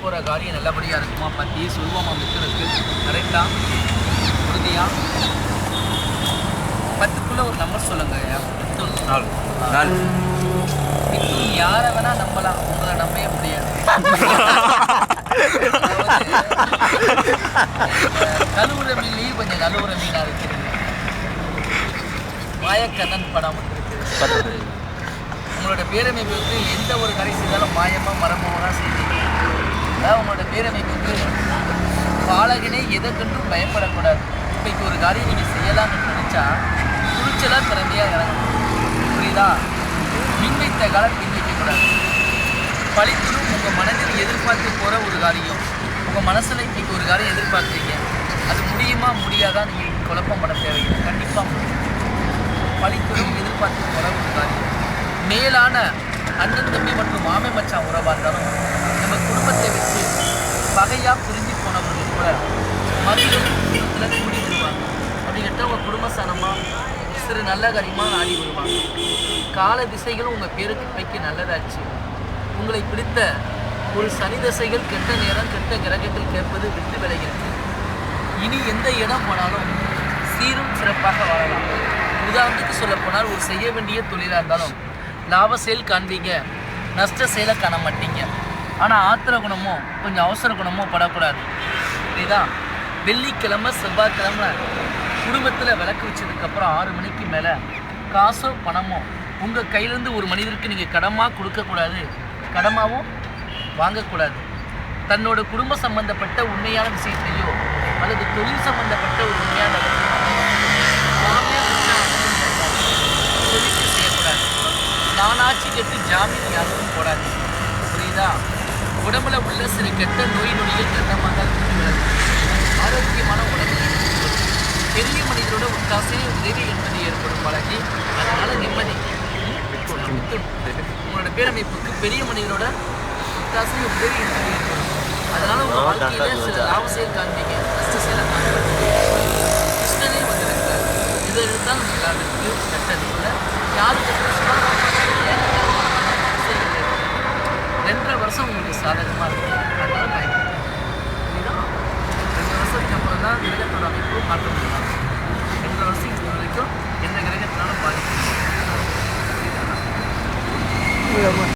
போகிற காரியம் நல்லபடியாக இருக்குமா பற்றி சொல்லுவோமா மித்திருக்கு கரெக்டாக உறுதியாக 10க்குள்ளே ஒரு நம்பர் சொல்லுங்க ஐயா. மித்துன் யாரை வேணா நம்பலாம், உங்களை நம்பவே முடியாது. கழுவுற மீன்லேயே கொஞ்சம் கழுவுற மீனாக இருக்கிறது. மாயக்கண்ணன் படம் இருக்குது. உங்களோட பேரமைப்புக்கு எந்த ஒரு கரை செய்தாலும் மாயமாக மரமாக தான் செய்வீங்க. அதாவது உங்களோட பேரமைப்புக்கு பாலகனே எதை கண்டும் பயப்படக்கூடாது. இன்றைக்கு ஒரு காரியம் நீங்கள் செய்யலாம்னு நினச்சா துணிச்சலாக திறமையாக இறங்கணும். புரியுதா? மின்வைத்த காலம் பின்வைக்கக்கூடாது. பழித்தலும் உங்கள் மனதில் எதிர்பார்த்து போகிற ஒரு காரியம், உங்கள் மனசில் இன்றைக்கி ஒரு காரியம் எதிர்பார்க்குறீங்க, அது முடியுமா முடியாதா நீங்கள் குழப்பம் பண்ண தேவையில்லை. கண்டிப்பாக முடியும். பழித்தலும் எதிர்பார்த்து போகிற ஒரு காரியம், மேலான அண்ணன் தம்பி மற்றும் மாமை மச்சான் உறவாக இருந்தாலும் நம்ம குடும்பத்தை வச்சு பகையாக பிரிஞ்சு போனவர்கள் கூட மறுபடியும் குடும்பத்தில் கூடி வருவாங்க. அப்படி கேட்டால் உங்கள் குடும்பஸ்தானமாக சிறு நல்ல காரியமாக ஆடி வருவாங்க. கால திசைகளும் உங்கள் பேருக்கு பைக்கு நல்லதாச்சு. உங்களை பிடித்த ஒரு சனி திசைகள் கெட்ட நேரம் கெட்ட கிரகங்கள் கேட்பது விட்டு விளைகிறது. இனி எந்த இடம் போனாலும் சீரும் சிறப்பாக வாழலாம். உதாரணத்துக்கு சொல்ல போனால் ஒரு செய்ய வேண்டிய தொழிலாக இருந்தாலும் லாப செயல் காண்பீங்க, நஷ்ட செயலை காண மாட்டீங்க. ஆனால் ஆத்திர குணமோ கொஞ்சம் அவசர குணமோ படக்கூடாது. இதுதான் வெள்ளிக்கிழமை செவ்வாய்க்கிழமை குடும்பத்தில் விளக்கு வச்சதுக்கப்புறம் 6 மணிக்கு மேலே காசோ பணமோ உங்கள் கையிலேருந்து ஒரு மனிதருக்கு நீங்கள் கடமாக கொடுக்கக்கூடாது, கடமாகவும் வாங்கக்கூடாது. தன்னோட குடும்ப சம்பந்தப்பட்ட உண்மையான விஷயத்தையோ அல்லது தொழில் சம்பந்தப்பட்ட ஒரு உண்மையான சொல்லிட்டு செய்யக்கூடாது. நானாட்சி கெட்டு ஜாமீன் யாருக்கும் போடாது. புரியுதா? உடம்புல உள்ள சிறு கெட்ட நோய் நொடிகள் கண்டமாக ஆரோக்கியமான உடம்பு பெரிய மனிதரோட ஒத்தாசை உதவி என்பது ஏற்படும் பழகி, அதனால நிம்மதி. உங்களோட பேரமைப்புக்கு பெரிய மனிதரோட ஒத்தாசை உதவி என்பது ஏற்படும். அதனால உங்க வாழ்க்கையில சில லாப செயல் காண்பீங்க, கஷ்ட செயலை காண்பீங்க. கிருஷ்ணனே வந்திருக்காரு. இதை இருந்தால் நல்லா இருக்கு. கெட்டது இல்லை. யாரு